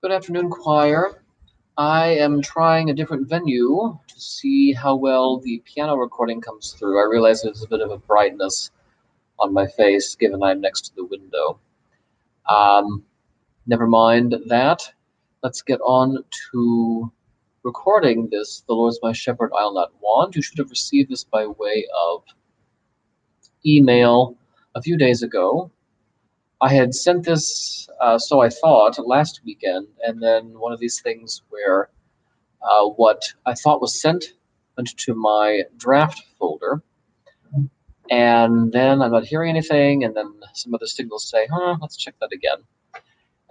Good afternoon, choir. I am trying a different venue to see how well the piano recording comes through. I realize there's a bit of a brightness on my face given I'm next to the window. Um, Never mind that. Let's get on to recording this. The Lord's my shepherd, I'll not want. You should have received this by way of email a few days ago. I had sent this, so I thought, last weekend, and then one of these things where what I thought was sent went to my draft folder, and then I'm not hearing anything, and then some other signals say, let's check that again.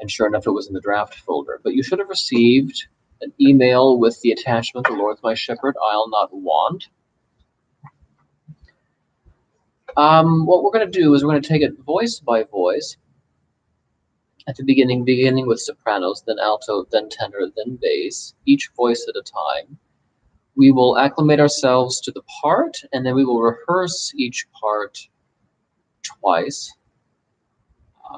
And sure enough, it was in the draft folder. But you should have received an email with the attachment, "The Lord's my shepherd, I'll not want." What we're going to do is we're going to take it voice by voice. At the beginning with sopranos, then alto, then tenor, then bass, each voice at a time. We will acclimate ourselves to the part, and then we will rehearse each part twice,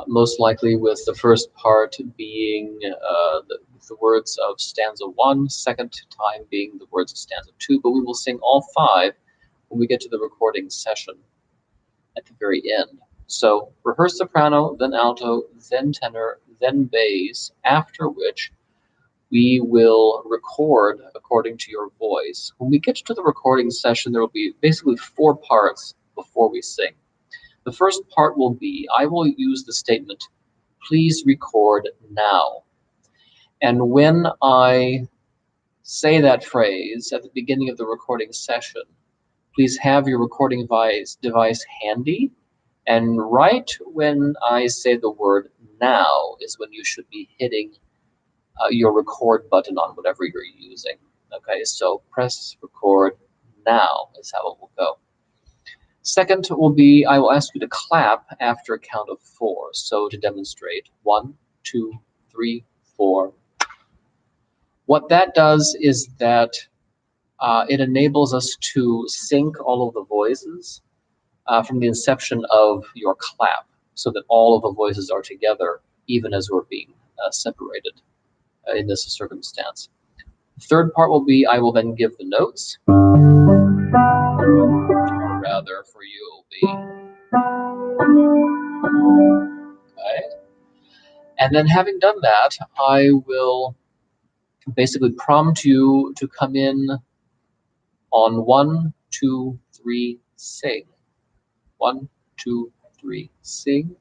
most likely with the first part being the words of stanza 1, second time being the words of stanza 2, but we will sing all 5 when we get to the recording session at the very end. So rehearse soprano, then alto, then tenor, then bass, after which we will record according to your voice. When we get to the recording session, there will be basically 4 parts before we sing. The first part will be, I will use the statement, "Please record now." And when I say that phrase at the beginning of the recording session, please have your recording device handy. And right when I say the word now is when you should be hitting your record button on whatever you're using. Okay, so press record now is how it will go. Second will be, I will ask you to clap after a count of 4. So to demonstrate, 1, 2, 3, 4. What that does is that it enables us to sync all of the voices from the inception of your clap, so that all of the voices are together, even as we're being separated in this circumstance. The third part will be, I will then give the notes, or rather for you it will be, okay? And then having done that, I will basically prompt you to come in on 1, 2, 3, sing. 1, 2, 3, sing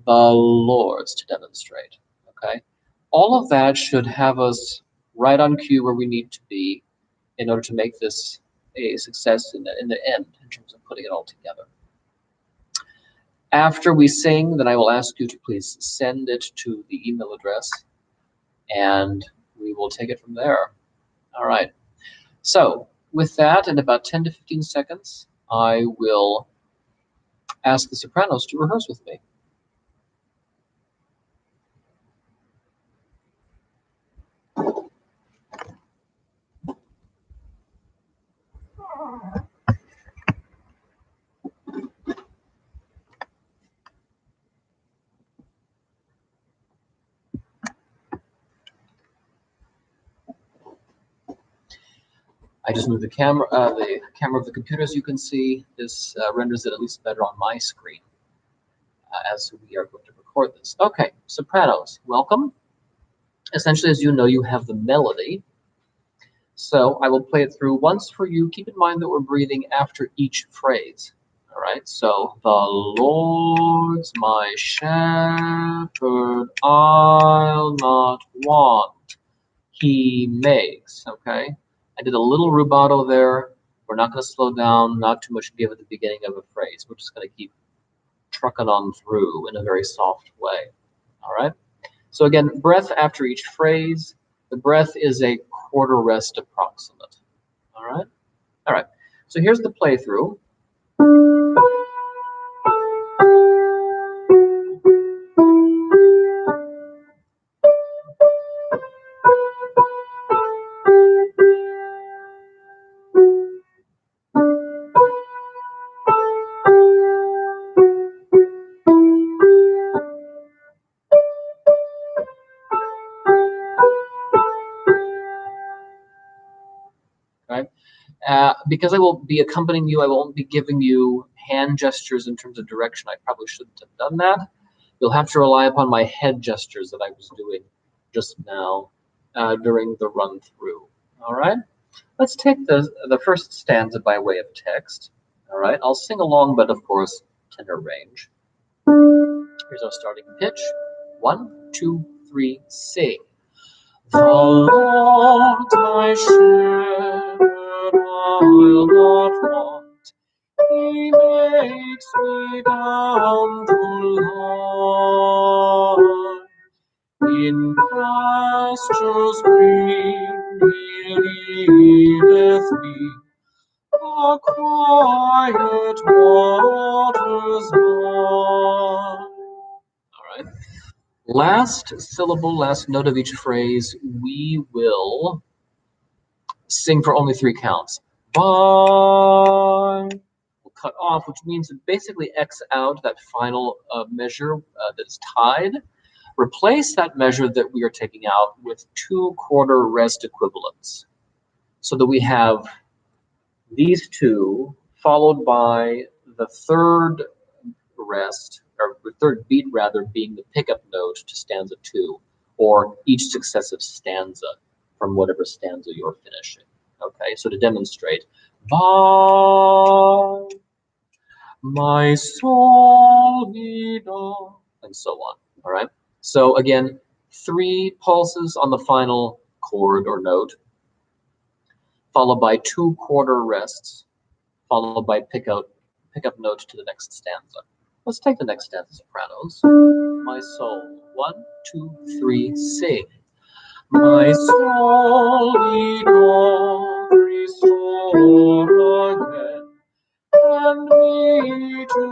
the Lord's to demonstrate, okay? All of that should have us right on cue where we need to be in order to make this a success in the end in terms of putting it all together. After we sing, then I will ask you to please send it to the email address, and we will take it from there. All right. So with that, in about 10 to 15 seconds, I will ask the sopranos to rehearse with me. I just moved the camera of the computer, as you can see. This renders it at least better on my screen as we are going to record this. Okay, sopranos, welcome. Essentially, as you know, you have the melody. So I will play it through once for you. Keep in mind that we're breathing after each phrase. All right, so the Lord's my shepherd, I'll not want. He makes, okay? I did a little rubato there. We're not going to slow down, not too much give at the beginning of a phrase. We're just going to keep trucking on through in a very soft way. All right? So again, breath after each phrase. The breath is a quarter rest approximate. All right? All right. So here's the playthrough. Because I will be accompanying you, I won't be giving you hand gestures in terms of direction. I probably shouldn't have done that. You'll have to rely upon my head gestures that I was doing just now during the run through. All right, let's take the first stanza by way of text. All right, I'll sing along, but of course, tenor range. Here's our starting pitch. 1, 2, 3, sing. The Lord my shepherd, I'll not want. He makes me down to lie in pastures green. He leadeth me a quiet waters by. All right. Last syllable, last note of each phrase, we will sing for only 3 counts. Bye. We'll cut off, which means basically X out that final measure that is tied. Replace that measure that we are taking out with 2 quarter rest equivalents, so that we have these 2 followed by the third rest, or the third beat rather, being the pickup note to stanza 2, or each successive stanza from whatever stanza you're finishing. Okay, so to demonstrate, bye, my soul be done, and so on. All right, so again, 3 pulses on the final chord or note, followed by 2 quarter rests, followed by pickup note to the next stanza. Let's take the next stanza, sopranos. My soul. 1, 2, 3, sing. My soul he doth restore again, and me to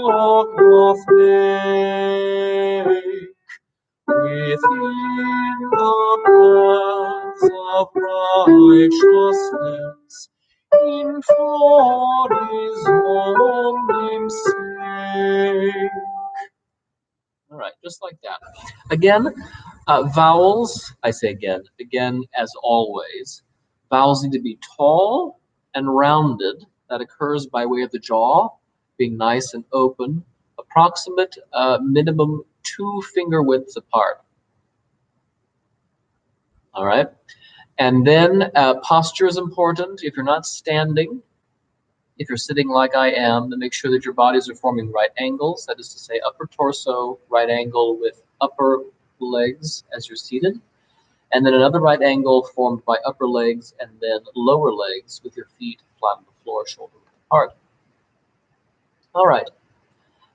walk doth make within the paths of righteousness, in for his own name's sake. All right, just like that. Again, vowels, I say again as always, vowels need to be tall and rounded. That occurs by way of the jaw being nice and open, approximate minimum 2 finger widths apart. All right. And then posture is important. If you're not standing, if you're sitting like I am, then make sure that your bodies are forming right angles. That is to say, upper torso, right angle with upper legs as you're seated. And then another right angle formed by upper legs and then lower legs with your feet flat on the floor, shoulder width apart. All right.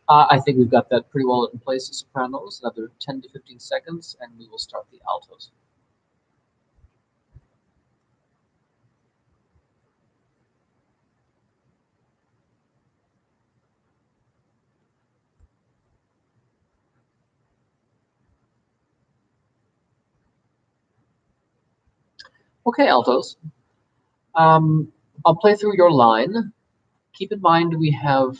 I think we've got that pretty well in place, sopranos. Another 10 to 15 seconds, and we will start the altos. Okay, altos. I'll play through your line. Keep in mind we have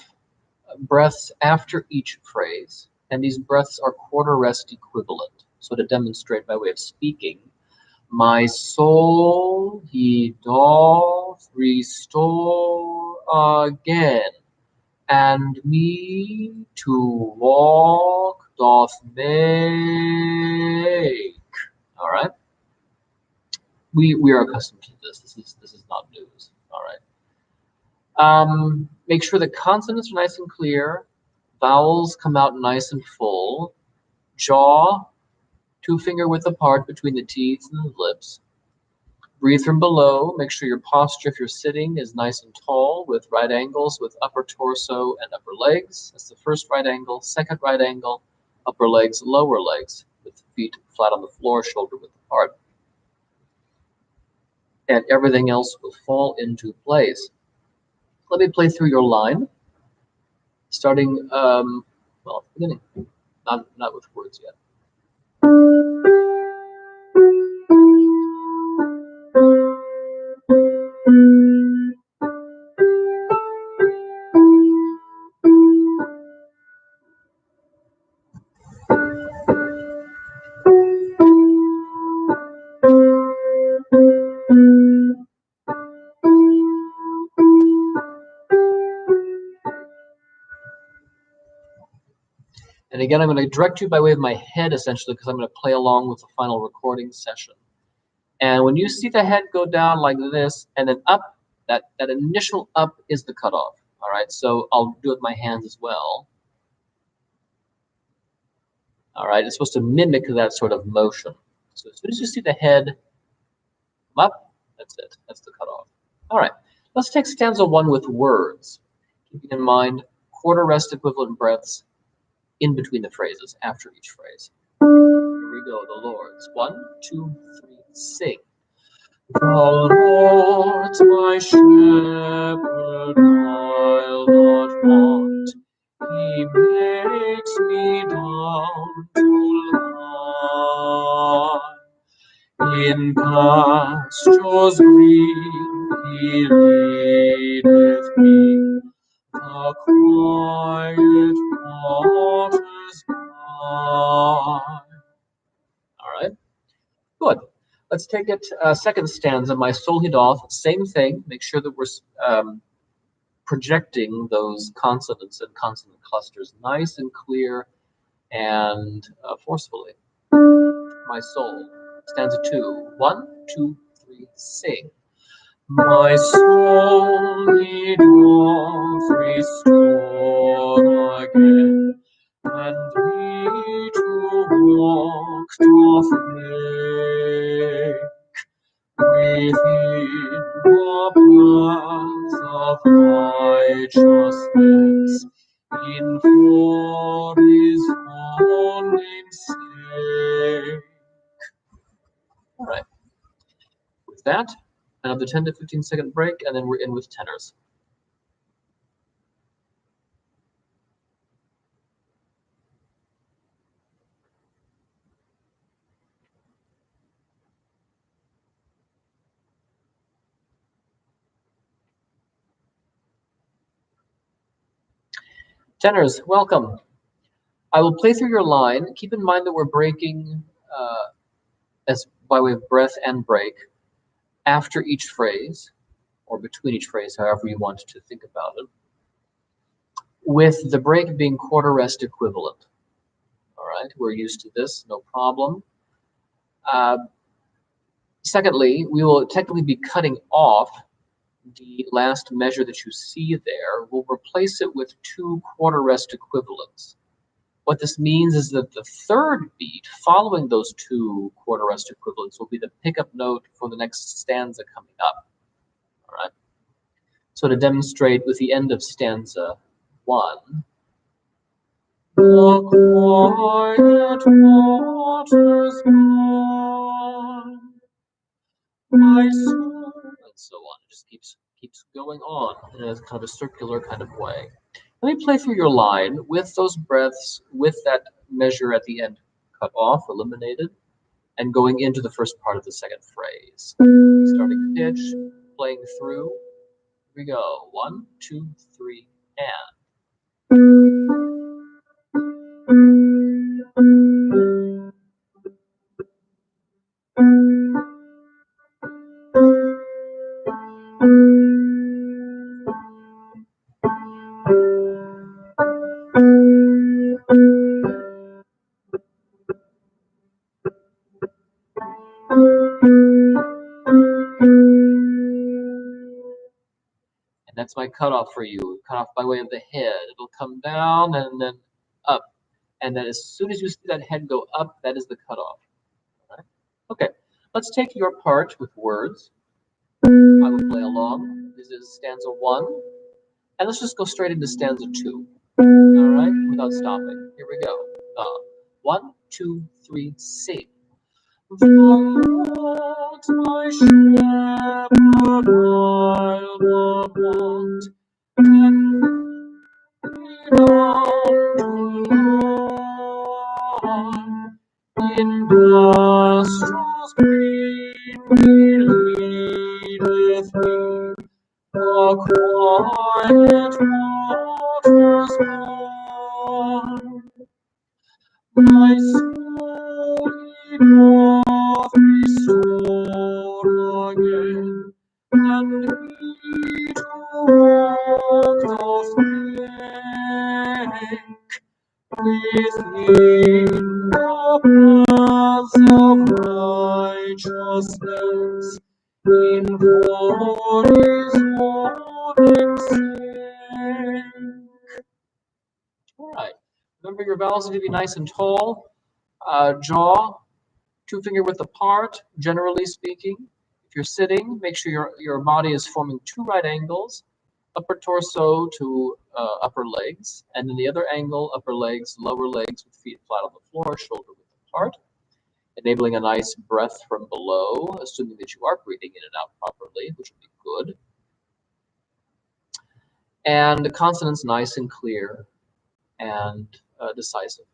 breaths after each phrase, and these breaths are quarter rest equivalent. So to demonstrate by way of speaking, my soul he doth restore again, and me to walk doth make. All right. We are accustomed to this. This is not news. All right. Make sure the consonants are nice and clear. Vowels come out nice and full. Jaw 2 finger width apart between the teeth and the lips. Breathe from below. Make sure your posture, if you're sitting, is nice and tall with right angles with upper torso and upper legs. That's the first right angle. Second right angle, upper legs, lower legs with feet flat on the floor, shoulder width apart. And everything else will fall into place. Let me play through your line, starting, well, at the beginning, not with words yet. And again, I'm going to direct you by way of my head, essentially, because I'm going to play along with the final recording session. And when you see the head go down like this and then up, that initial up is the cutoff. All right, so I'll do it with my hands as well. All right, it's supposed to mimic that sort of motion. So as soon as you see the head up, that's it. That's the cutoff. All right, let's take stanza 1 with words, keeping in mind quarter rest equivalent breaths in between the phrases, after each phrase. Here we go, the Lord's. 1, 2, 3, sing. The Lord's my shepherd, I'll not want. He makes me down to lie. In pastures green he leadeth me, the quiet waters by. All right, good. Let's take it second stanza, my soul he doth. Same thing. Make sure that we're projecting those consonants and consonant clusters nice and clear and forcefully. My soul. Stanza 2. 1, 2, 3, sing. My soul he doth restore again, and me to walk doth make within the paths of righteousness, in for his own name's sake. All right. With that, another 10 to 15 second break, and then we're in with tenors. Tenors, welcome. I will play through your line. Keep in mind that we're breaking as by way of breath and break after each phrase, or between each phrase, however you want to think about it, with the break being quarter rest equivalent. All right, we're used to this, no problem. Secondly, we will technically be cutting off the last measure that you see there. We'll replace it with 2 quarter rest equivalents. What this means is that the third beat following those 2 quarter rest equivalents will be the pickup note for the next stanza coming up. All right. So to demonstrate with the end of stanza 1, the quiet waters gone, my soul, and so on. It just keeps going on in a kind of a circular kind of way. Let me play through your line with those breaths, with that measure at the end cut off, eliminated, and going into the first part of the second phrase. Starting pitch, playing through. Here we go. 1, 2, 3, and. That's my cutoff for you. Cut off by way of the head. It'll come down and then up. And then as soon as you see that head go up, that is the cutoff. All right? Okay, let's take your part with words. I will play along. This is stanza 1. And let's just go straight into stanza 2. All right, without stopping. Here we go. 1, 2, 3, sing. The Lord's my shepherd, I'll not want, and me down to lie. In pastures green he leadeth me, the quiet waters gone. My soul he doth restore again, and me to walk doth make within the paths of righteousness, in His morning sing. All right. Remember, your vowels need to be nice and tall. Jaw, 2-finger width apart, generally speaking. If you're sitting, make sure your body is forming 2 right angles, upper torso to upper legs, and then the other angle, upper legs, lower legs with feet flat on the floor, shoulder width apart, enabling a nice breath from below, assuming that you are breathing in and out properly, which would be good. And the consonants nice and clear and decisive.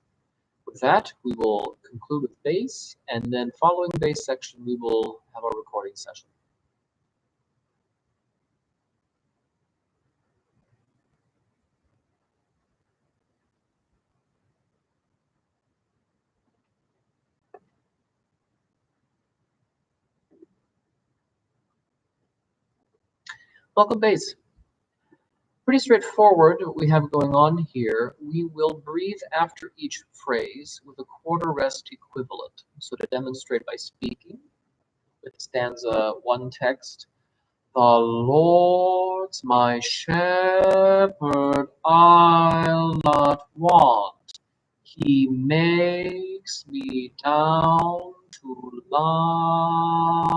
With that, we will conclude with bass, and then following the bass section, we will have our recording session. Welcome, bass. Pretty straightforward what we have going on here. We will breathe after each phrase with a quarter rest equivalent. So to demonstrate by speaking, with stanza 1 text, the Lord's my shepherd, I'll not want. He makes me down to lie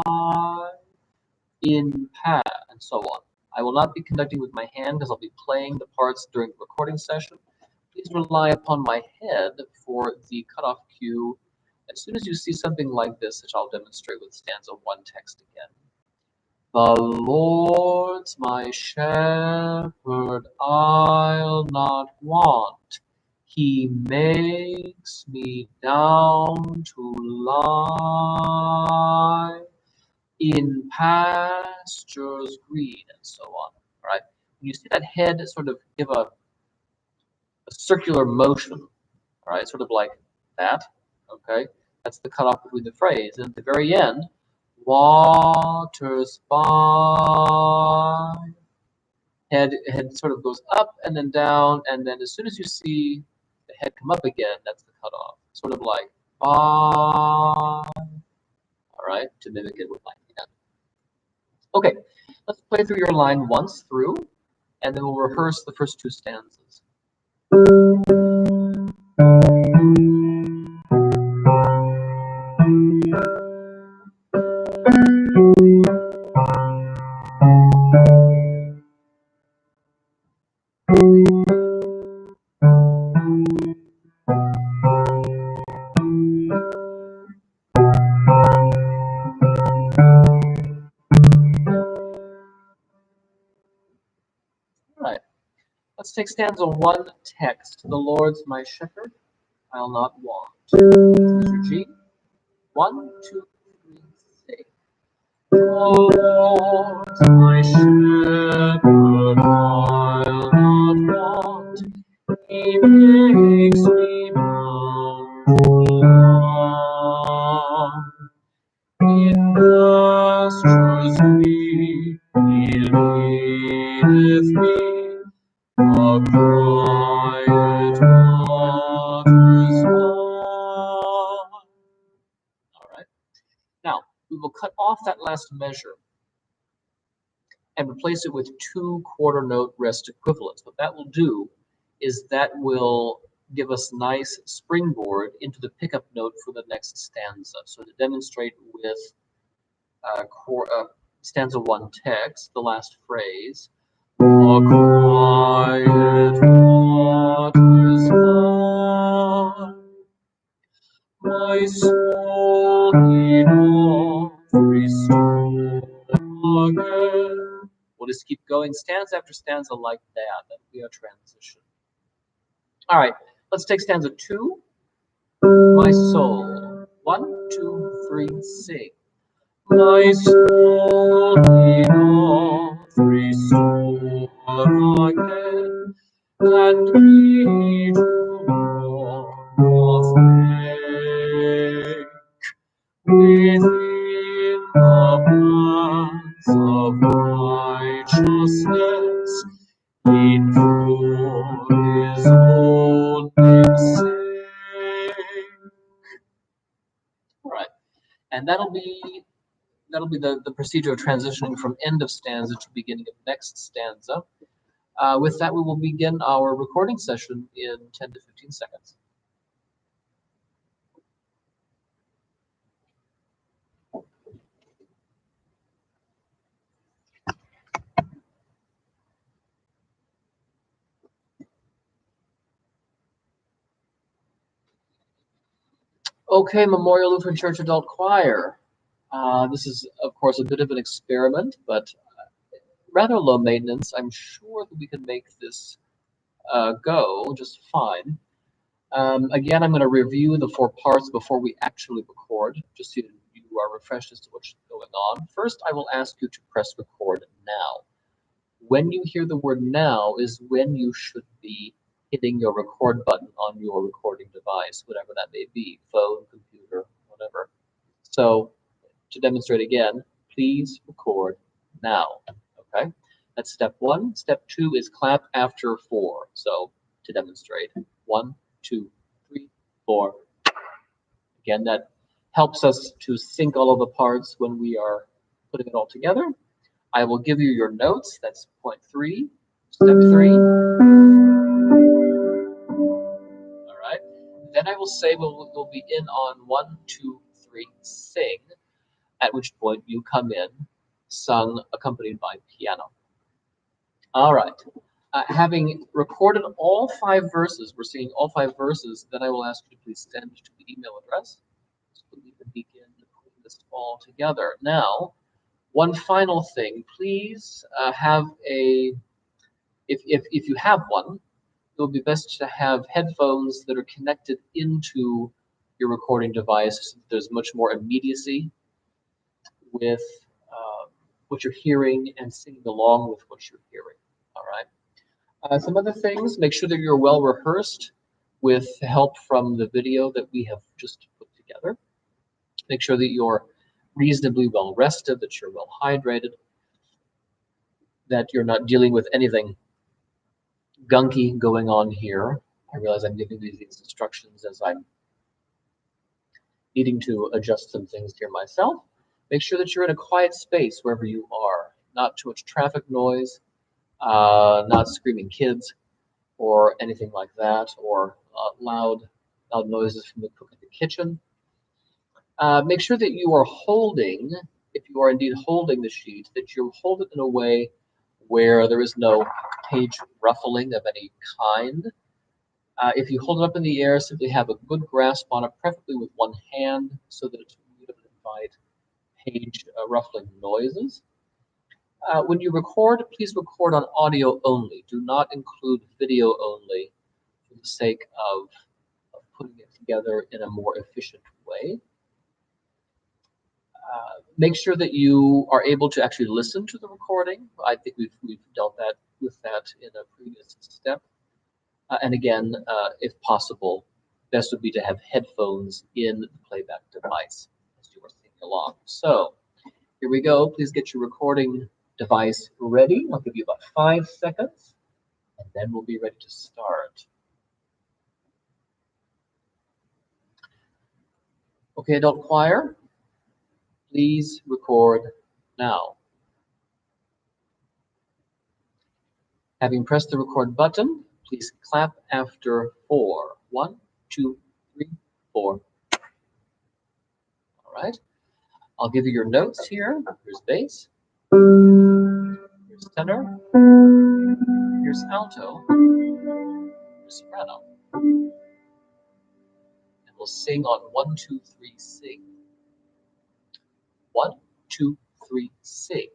in path, and so on. I will not be conducting with my hand because I'll be playing the parts during the recording session. Please rely upon my head for the cutoff cue as soon as you see something like this, which I'll demonstrate with stanza 1 text again. The Lord's my shepherd, I'll not want. He makes me down to lie in pastures green, and so on. All right. When you see that head sort of give a circular motion, all right, sort of like that. Okay, that's the cutoff between the phrase. And at the very end, waters by. Head sort of goes up and then down, and then as soon as you see the head come up again, that's the cutoff. Sort of like by. All right, to mimic it with my hand. Okay, let's play through your line once through, and then we'll rehearse the first 2 stanzas. Let's take stanza 1 text. The Lord's my shepherd, I'll not want. Mr. G. 1, 2, 3, 6. The Lord's my shepherd, I'll not want. He makes me bound to lie in pastures green. He leadeth me. A quiet waters lie. All right. Now, we will cut off that last measure and replace it with 2 quarter note rest equivalents. What that will do is that will give us nice springboard into the pickup note for the next stanza. So to demonstrate with stanza 1 text, the last phrase, a quiet waters lie, my soul enough restore again. We'll just keep going stanza after stanza like that. That'll be our transition. All right, let's take stanza 2. My soul. 1, 2, 3, sing. My soul enough restore again, and me to walk of faith within the paths of righteousness, in His morning And that'll be the procedure of transitioning from end of stanza to beginning of next stanza. With that, we will begin our recording session in 10 to 15 seconds. Okay, Memorial Lutheran Church Adult Choir. This is, of course, a bit of an experiment, but rather low maintenance. I'm sure that we can make this go just fine. Again, I'm going to review the 4 parts before we actually record, just so you are refreshed as to what's going on. First, I will ask you to press record now. When you hear the word now is when you should be hitting your record button on your recording device, whatever that may be, phone, computer, whatever. So to demonstrate again, please record now, okay? That's step 1. Step 2 is clap after 4. So to demonstrate, 1, 2, 3, 4. Again, that helps us to sync all of the parts when we are putting it all together. I will give you your notes. That's point 3, step 3. All right. Then I will say we'll be in on 1, 2, 3, sing, at which point you come in, sung, accompanied by piano. All right. Having recorded all 5 verses, we're singing all 5 verses, then I will ask you to please send to the email address so we can begin putting this all together. Now, one final thing, please have a, if you have one, it would be best to have headphones that are connected into your recording device so that there's much more immediacy with what you're hearing and singing along with what you're hearing, all right? Some other things, make sure that you're well rehearsed with help from the video that we have just put together. Make sure that you're reasonably well rested, that you're well hydrated, that you're not dealing with anything gunky going on here. I realize I'm giving these instructions as I'm needing to adjust some things here myself. Make sure that you're in a quiet space wherever you are. Not too much traffic noise, not screaming kids or anything like that, or loud noises from the cook in the kitchen. Make sure that you are holding, if you are indeed holding the sheet, that you hold it in a way where there is no page ruffling of any kind. If you hold it up in the air, simply have a good grasp on it, preferably with one hand, so that it doesn't invite page ruffling noises. When you record, please record on audio only. Do not include video only for the sake of putting it together in a more efficient way. Make sure that you are able to actually listen to the recording. I think we've dealt with that in a previous step. And again, if possible, best would be to have headphones in the playback device as you are singing along. So here we go. Please get your recording device ready. I'll give you about 5 seconds, and then we'll be ready to start. Okay, adult choir, please record now. Having pressed the record button, please clap after 4. 1, 2, 3, 4. All right. I'll give you your notes here. Here's bass. Here's tenor. Here's alto. Here's soprano. And we'll sing on 1, 2, 3, sing. 1, 2, 3, sing.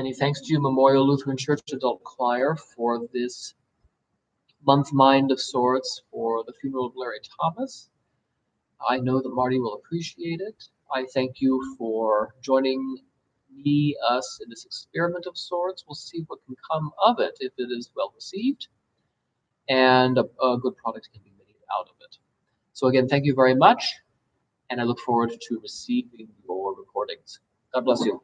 Many thanks to you, Memorial Lutheran Church Adult Choir, for this month Mind of Swords for the funeral of Larry Thomas. I know that Marty will appreciate it. I thank you for joining us in this experiment of sorts. We'll see what can come of it if it is well received and a good product can be made out of it. So again, thank you very much, and I look forward to receiving your recordings. God bless you.